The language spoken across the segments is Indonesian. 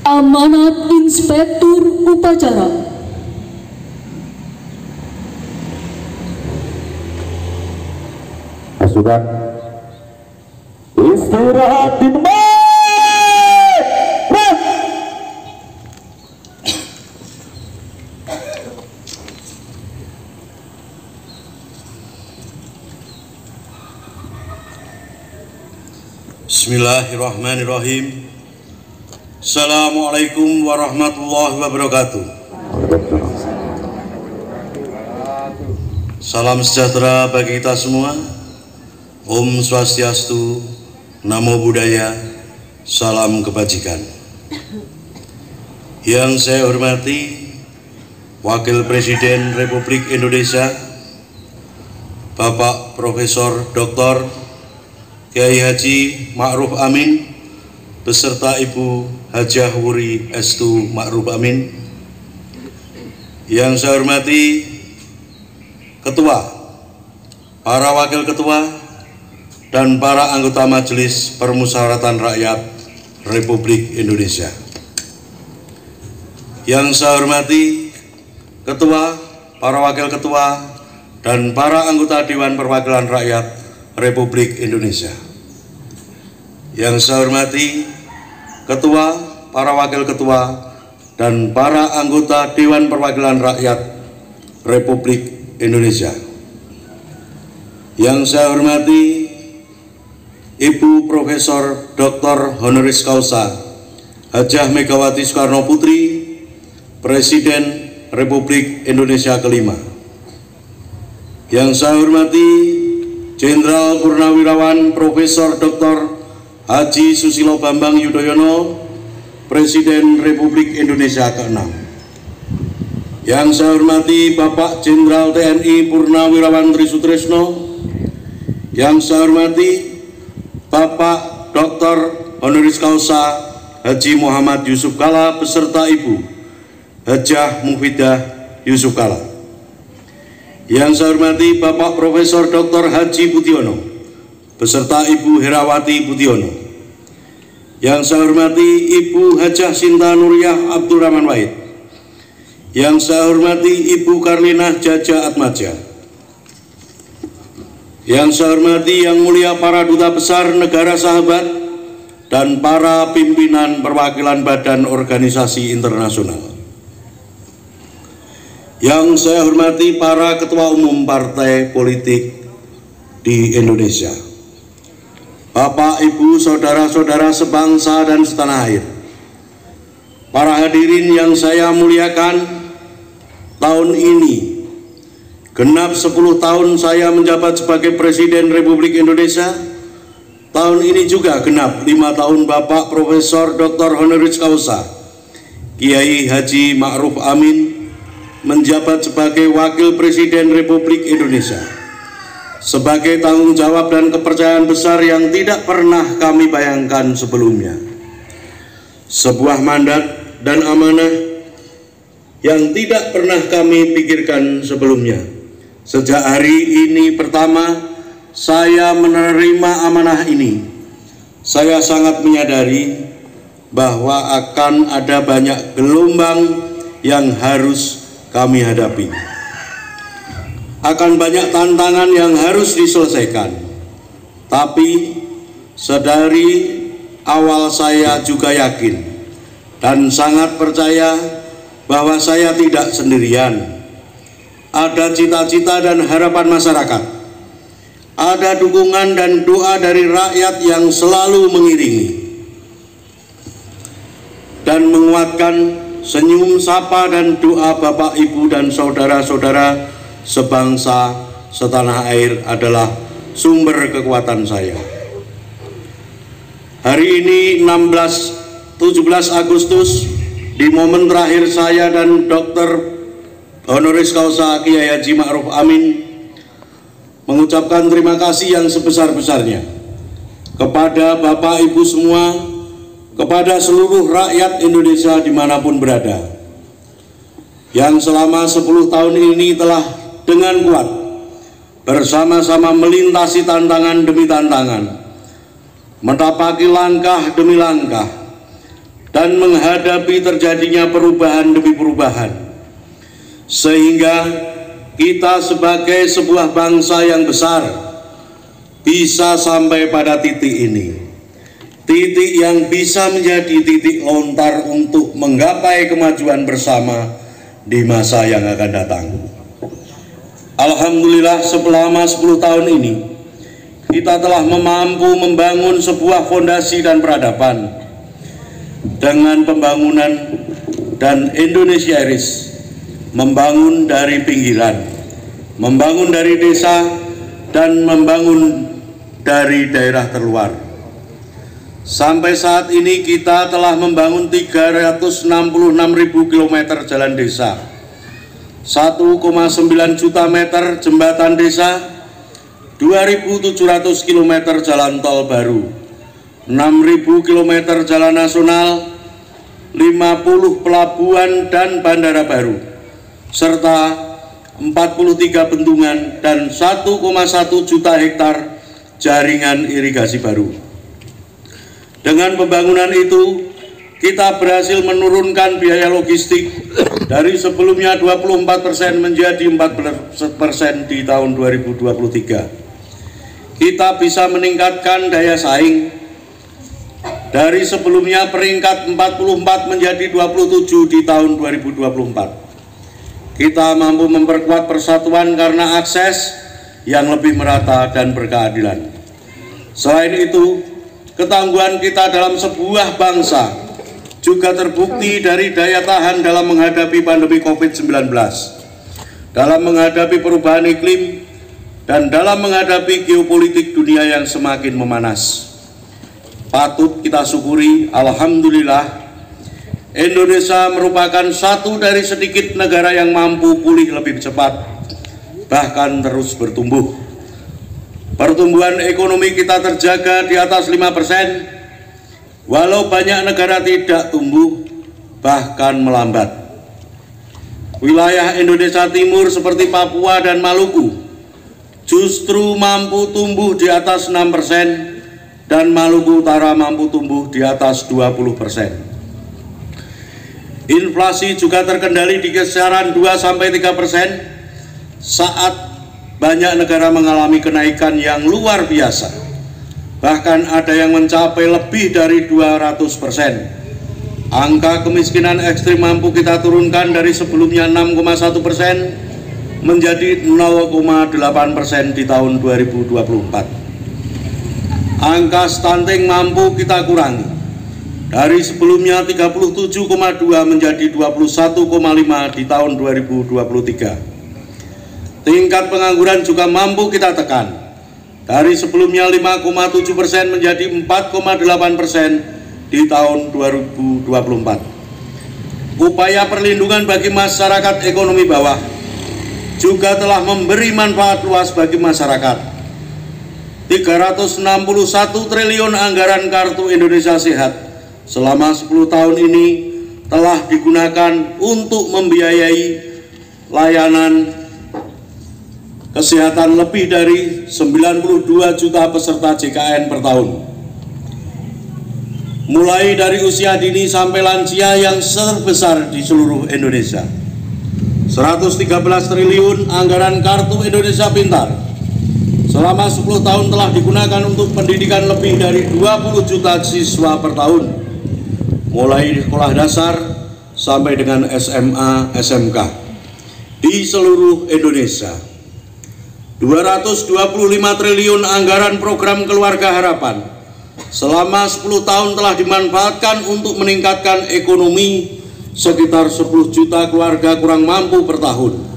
Amanat Inspektur Upacara. Pasukan istirahat di tempat. Bismillahirrahmanirrahim. Assalamualaikum warahmatullahi wabarakatuh. Salam sejahtera bagi kita semua. Om Swastiastu, Namo Buddhaya, salam kebajikan. Yang saya hormati Wakil Presiden Republik Indonesia Bapak Profesor Dr. Kiai Haji Ma'ruf Amin beserta Ibu Hajah Wuri Estu Ma'ruf Amin. Yang saya hormati Ketua, para Wakil Ketua, dan para anggota Majelis Permusyawaratan Rakyat Republik Indonesia. Yang saya hormati Ketua, para Wakil Ketua, dan para anggota Dewan Perwakilan Rakyat Republik Indonesia. Yang saya hormati Ketua, para Wakil Ketua, dan para anggota Dewan Perwakilan Rakyat Republik Indonesia. Yang saya hormati Ibu Profesor Dr. Honoris Causa Hajah Megawati Soekarno Putri, Presiden Republik Indonesia kelima. Yang saya hormati Jenderal Purnawirawan Profesor Dr. Haji Susilo Bambang Yudhoyono, Presiden Republik Indonesia ke-6. Yang saya hormati Bapak Jenderal TNI Purnawirawan Trisutresno. Yang saya hormati Bapak Dr. Honoris Causa Haji Muhammad Yusuf Kalla beserta Ibu Hajah Mufidah Yusuf Kalla. Yang saya hormati Bapak Profesor Dr. Haji Budiono beserta Ibu Herawati Budiono. Yang saya hormati Ibu Hajah Sinta Nuriyah Abdurrahman Wahid. Yang saya hormati Ibu Karlinah Jaja Atmaja. Yang saya hormati Yang Mulia para Duta Besar Negara Sahabat dan para pimpinan perwakilan badan organisasi internasional. Yang saya hormati para ketua umum partai politik di Indonesia, Bapak, Ibu, saudara-saudara sebangsa dan setanah air, para hadirin yang saya muliakan, tahun ini genap 10 tahun saya menjabat sebagai Presiden Republik Indonesia. Tahun ini juga genap 5 tahun Bapak Profesor Dr. Honoris Causa Kiai Haji Ma'ruf Amin menjabat sebagai Wakil Presiden Republik Indonesia, sebagai tanggung jawab dan kepercayaan besar yang tidak pernah kami bayangkan sebelumnya. Sebuah mandat dan amanah yang tidak pernah kami pikirkan sebelumnya. Sejak hari ini pertama saya menerima amanah ini, saya sangat menyadari bahwa akan ada banyak gelombang yang harus kami hadapi. Akan banyak tantangan yang harus diselesaikan. Tapi sedari awal saya juga yakin dan sangat percaya bahwa saya tidak sendirian. Ada cita-cita dan harapan masyarakat. Ada dukungan dan doa dari rakyat yang selalu mengiringi dan menguatkan senyum, sapa, dan doa Bapak, Ibu, dan saudara-saudara sebangsa setanah air adalah sumber kekuatan saya. Hari ini 17 Agustus, di momen terakhir saya dan Dr. Honoris Causa Kiai Haji Ma'ruf Amin mengucapkan terima kasih yang sebesar-besarnya kepada Bapak, Ibu semua, kepada seluruh rakyat Indonesia dimanapun berada, yang selama 10 tahun ini telah dengan kuat bersama-sama melintasi tantangan demi tantangan, menapaki langkah demi langkah, dan menghadapi terjadinya perubahan demi perubahan, sehingga kita sebagai sebuah bangsa yang besar bisa sampai pada titik ini, titik yang bisa menjadi titik lontar untuk menggapai kemajuan bersama di masa yang akan datang. Alhamdulillah, selama 10 tahun ini kita telah mampu membangun sebuah fondasi dan peradaban dengan pembangunan, dan Indonesia Iris membangun dari pinggiran, membangun dari desa, dan membangun dari daerah terluar. Sampai saat ini kita telah membangun 366.000 km jalan desa, 1,9 juta meter jembatan desa, 2.700 km jalan tol baru, 6.000 km jalan nasional, 50 pelabuhan dan bandara baru, serta 43 bendungan dan 1,1 juta hektar jaringan irigasi baru. Dengan pembangunan itu, kita berhasil menurunkan biaya logistik dari sebelumnya 24% menjadi 14% di tahun 2023. Kita bisa meningkatkan daya saing dari sebelumnya peringkat 44 menjadi 27 di tahun 2024. Kita mampu memperkuat persatuan karena akses yang lebih merata dan berkeadilan. Selain itu, ketangguhan kita dalam sebuah bangsa juga terbukti dari daya tahan dalam menghadapi pandemi COVID-19, dalam menghadapi perubahan iklim, dan dalam menghadapi geopolitik dunia yang semakin memanas. Patut kita syukuri, alhamdulillah, Indonesia merupakan satu dari sedikit negara yang mampu pulih lebih cepat, bahkan terus bertumbuh. Pertumbuhan ekonomi kita terjaga di atas 5%, walau banyak negara tidak tumbuh, bahkan melambat. Wilayah Indonesia Timur seperti Papua dan Maluku justru mampu tumbuh di atas 6%, dan Maluku Utara mampu tumbuh di atas 20%. Inflasi juga terkendali di kisaran 2-3% saat banyak negara mengalami kenaikan yang luar biasa. Bahkan ada yang mencapai lebih dari 200%. Angka kemiskinan ekstrim mampu kita turunkan dari sebelumnya 6,1% menjadi 0,8% di tahun 2024. Angka stunting mampu kita kurangi dari sebelumnya 37,2 menjadi 21,5 di tahun 2023. Tingkat pengangguran juga mampu kita tekan dari sebelumnya 5,7% menjadi 4,8% di tahun 2024. Upaya perlindungan bagi masyarakat ekonomi bawah juga telah memberi manfaat luas bagi masyarakat. 361 triliun anggaran Kartu Indonesia Sehat selama 10 tahun ini telah digunakan untuk membiayai layanan kesehatan lebih dari 92 juta peserta JKN per tahun. Mulai dari usia dini sampai lansia yang terbesar di seluruh Indonesia. 113 triliun anggaran Kartu Indonesia Pintar selama 10 tahun telah digunakan untuk pendidikan lebih dari 20 juta siswa per tahun, mulai sekolah dasar sampai dengan SMA, SMK di seluruh Indonesia. 225 triliun anggaran program Keluarga Harapan selama 10 tahun telah dimanfaatkan untuk meningkatkan ekonomi sekitar 10 juta keluarga kurang mampu per tahun.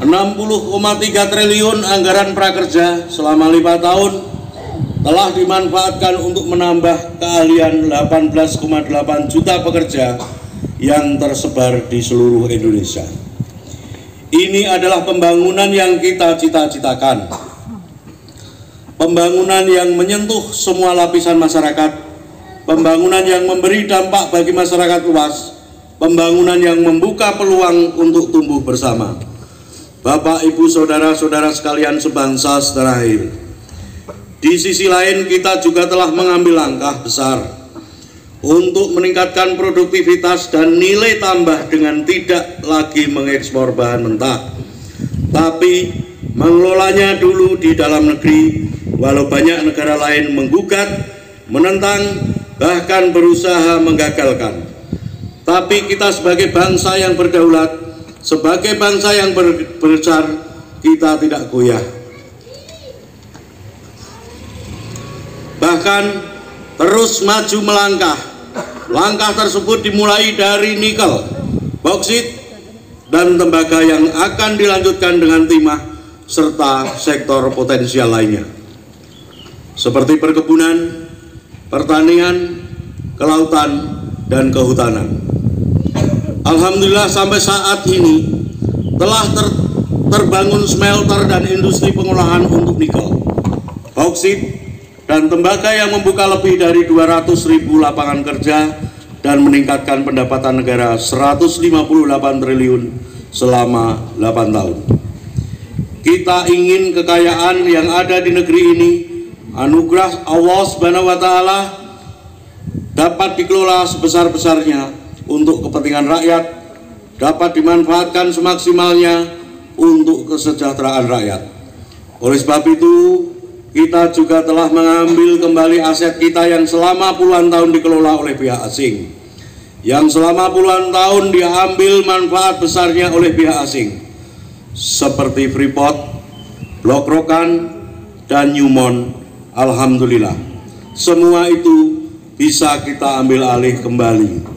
60,3 triliun anggaran prakerja selama 5 tahun telah dimanfaatkan untuk menambah keahlian 18,8 juta pekerja yang tersebar di seluruh Indonesia. Ini adalah pembangunan yang kita cita-citakan. Pembangunan yang menyentuh semua lapisan masyarakat, pembangunan yang memberi dampak bagi masyarakat luas, pembangunan yang membuka peluang untuk tumbuh bersama. Bapak, Ibu, Saudara-saudara sekalian sebangsa setanah air, di sisi lain kita juga telah mengambil langkah besar untuk meningkatkan produktivitas dan nilai tambah dengan tidak lagi mengekspor bahan mentah, tapi mengelolanya dulu di dalam negeri, walau banyak negara lain menggugat, menentang, bahkan berusaha menggagalkan. Tapi kita sebagai bangsa yang berdaulat, sebagai bangsa yang besar, kita tidak goyah. Bahkan terus maju melangkah. Langkah tersebut dimulai dari nikel, bauksit, dan tembaga yang akan dilanjutkan dengan timah serta sektor potensial lainnya seperti perkebunan, pertanian, kelautan, dan kehutanan. Alhamdulillah sampai saat ini telah terbangun smelter dan industri pengolahan untuk nikel, bauksit, dan tembaga yang membuka lebih dari 200.000 lapangan kerja dan meningkatkan pendapatan negara 158 triliun selama 8 tahun. Kita ingin kekayaan yang ada di negeri ini, anugerah Allah Subhanahu wa Ta'ala, dapat dikelola sebesar-besarnya untuk kepentingan rakyat, dapat dimanfaatkan semaksimalnya untuk kesejahteraan rakyat. Oleh sebab itu, kita juga telah mengambil kembali aset kita yang selama puluhan tahun dikelola oleh pihak asing, yang selama puluhan tahun diambil manfaat besarnya oleh pihak asing, seperti Freeport, Blok Rokan, dan Newmont. Alhamdulillah, semua itu bisa kita ambil alih kembali.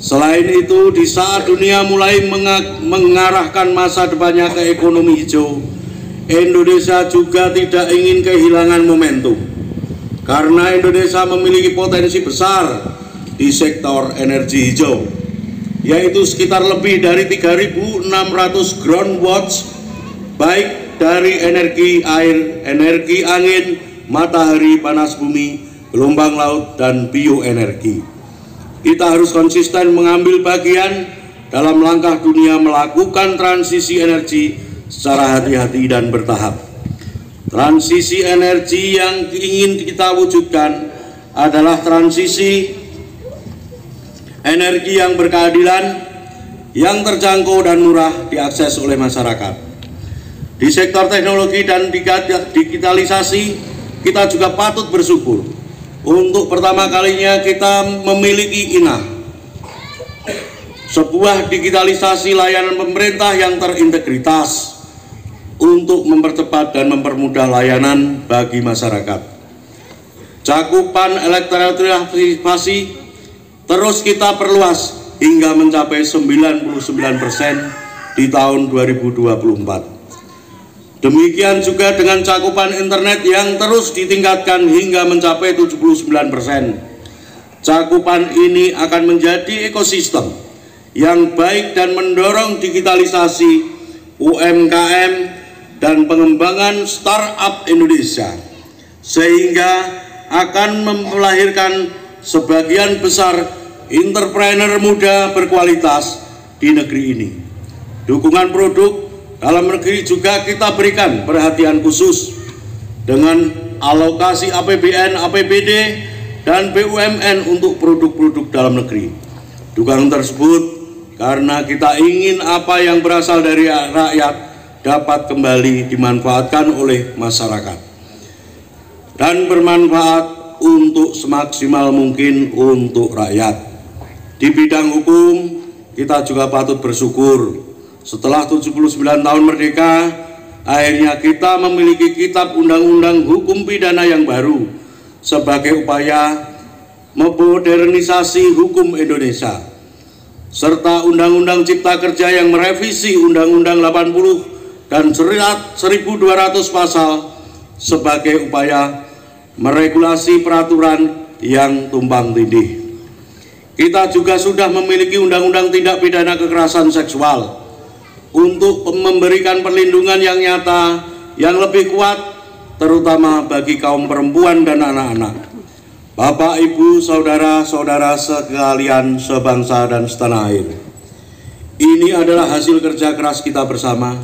Selain itu, di saat dunia mulai mengarahkan masa depannya ke ekonomi hijau, Indonesia juga tidak ingin kehilangan momentum, karena Indonesia memiliki potensi besar di sektor energi hijau, yaitu sekitar lebih dari 3.600 ground watts, baik dari energi air, energi angin, matahari, panas bumi, gelombang laut, dan bioenergi. Kita harus konsisten mengambil bagian dalam langkah dunia melakukan transisi energi secara hati-hati dan bertahap. Transisi energi yang ingin kita wujudkan adalah transisi energi yang berkeadilan, yang terjangkau dan murah diakses oleh masyarakat. Di sektor teknologi dan digitalisasi, kita juga patut bersyukur. Untuk pertama kalinya kita memiliki INAH, sebuah digitalisasi layanan pemerintah yang terintegritas untuk mempercepat dan mempermudah layanan bagi masyarakat. Cakupan elektrifikasi terus kita perluas hingga mencapai 99% di tahun 2024. Demikian juga dengan cakupan internet yang terus ditingkatkan hingga mencapai 79%. Cakupan ini akan menjadi ekosistem yang baik dan mendorong digitalisasi UMKM dan pengembangan startup Indonesia, sehingga akan melahirkan sebagian besar entrepreneur muda berkualitas di negeri ini. Dukungan produk dalam negeri juga kita berikan perhatian khusus dengan alokasi APBN, APBD, dan BUMN untuk produk-produk dalam negeri. Dukungan tersebut karena kita ingin apa yang berasal dari rakyat dapat kembali dimanfaatkan oleh masyarakat dan bermanfaat untuk semaksimal mungkin untuk rakyat. Di bidang hukum, kita juga patut bersyukur. Setelah 79 tahun merdeka, akhirnya kita memiliki kitab undang-undang hukum pidana yang baru sebagai upaya memodernisasi hukum Indonesia, serta Undang-Undang Cipta Kerja yang merevisi Undang-Undang 80 dan 1.200 pasal sebagai upaya meregulasi peraturan yang tumpang tindih. Kita juga sudah memiliki Undang-Undang Tindak Pidana Kekerasan Seksual untuk memberikan perlindungan yang nyata, yang lebih kuat, terutama bagi kaum perempuan dan anak-anak. Bapak, Ibu, saudara-saudara sekalian sebangsa dan setanah air, ini adalah hasil kerja keras kita bersama.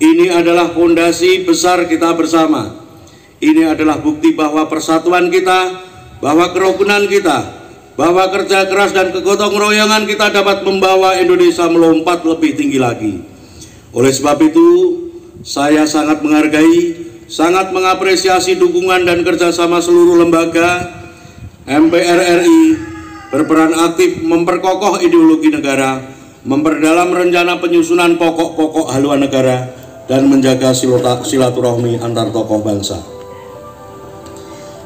Ini adalah fondasi besar kita bersama. Ini adalah bukti bahwa persatuan kita, bahwa kerukunan kita, bahwa kerja keras dan kegotong royongan kita dapat membawa Indonesia melompat lebih tinggi lagi. Oleh sebab itu, saya sangat menghargai, sangat mengapresiasi dukungan dan kerjasama seluruh lembaga. MPR RI berperan aktif memperkokoh ideologi negara, memperdalam rencana penyusunan pokok-pokok haluan negara, dan menjaga silaturahmi antar tokoh bangsa.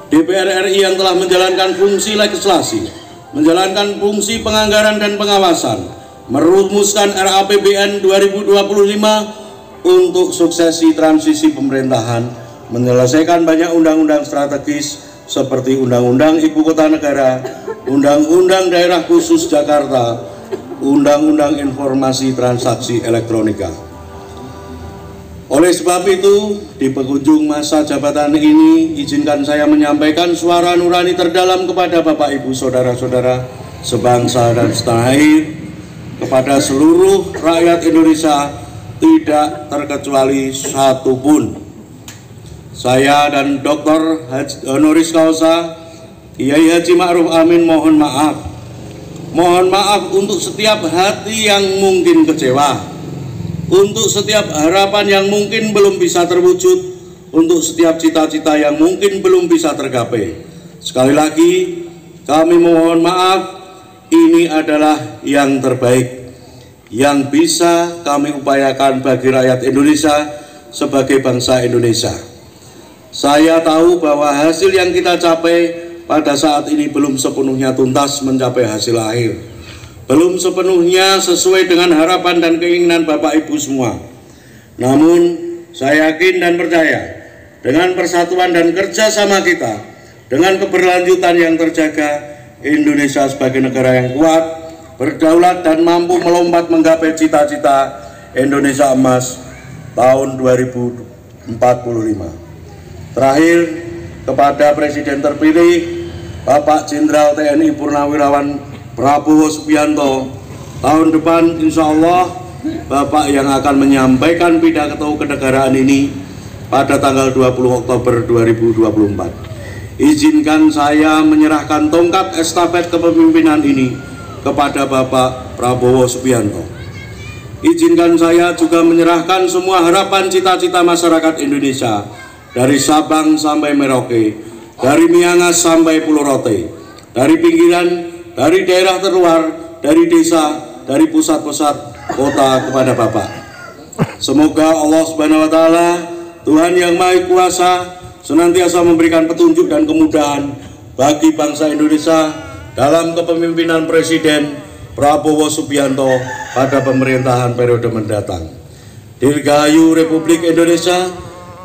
DPR RI yang telah menjalankan fungsi legislasi, menjalankan fungsi penganggaran dan pengawasan, merumuskan RAPBN 2025 untuk suksesi transisi pemerintahan, menyelesaikan banyak undang-undang strategis seperti Undang-Undang Ibu Kota Negara, Undang-Undang Daerah Khusus Jakarta, Undang-Undang Informasi Transaksi Elektronika. Oleh sebab itu, di penghujung masa jabatan ini, izinkan saya menyampaikan suara nurani terdalam kepada Bapak Ibu Saudara-saudara sebangsa dan setanah air, kepada seluruh rakyat Indonesia, tidak terkecuali satupun. Saya dan Dr. Honoris Causa Kiai Haji Ma'ruf Amin mohon maaf. Mohon maaf untuk setiap hati yang mungkin kecewa, untuk setiap harapan yang mungkin belum bisa terwujud, untuk setiap cita-cita yang mungkin belum bisa tergapai. Sekali lagi, kami mohon maaf, ini adalah yang terbaik yang bisa kami upayakan bagi rakyat Indonesia sebagai bangsa Indonesia. Saya tahu bahwa hasil yang kita capai pada saat ini belum sepenuhnya tuntas mencapai hasil akhir, belum sepenuhnya sesuai dengan harapan dan keinginan Bapak Ibu semua. Namun saya yakin dan percaya dengan persatuan dan kerjasama kita, dengan keberlanjutan yang terjaga, Indonesia sebagai negara yang kuat, berdaulat dan mampu melompat menggapai cita-cita Indonesia Emas tahun 2045. Terakhir, kepada Presiden terpilih Bapak Jenderal TNI Purnawirawan Prabowo Subianto, tahun depan insya Allah Bapak yang akan menyampaikan pidato kenegaraan ini pada tanggal 20 Oktober 2024. Izinkan saya menyerahkan tongkat estafet kepemimpinan ini kepada Bapak Prabowo Subianto. Izinkan saya juga menyerahkan semua harapan cita-cita masyarakat Indonesia dari Sabang sampai Merauke, dari Miangas sampai Pulau Rote, dari pinggiran, dari daerah terluar, dari desa, dari pusat-pusat kota kepada Bapak. Semoga Allah Subhanahu wa Ta'ala, Tuhan yang Maha Kuasa, senantiasa memberikan petunjuk dan kemudahan bagi bangsa Indonesia dalam kepemimpinan Presiden Prabowo Subianto pada pemerintahan periode mendatang. Dirgahayu Republik Indonesia,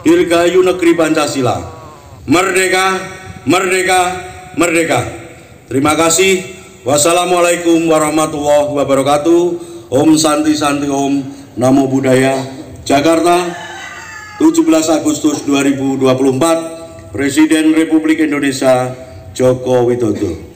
dirgahayu negeri Pancasila. Merdeka, merdeka, merdeka. Terima kasih. Wassalamualaikum warahmatullahi wabarakatuh. Om Santi Santi Om. Namo Buddhaya. Jakarta, 17 Agustus 2024. Presiden Republik Indonesia Joko Widodo.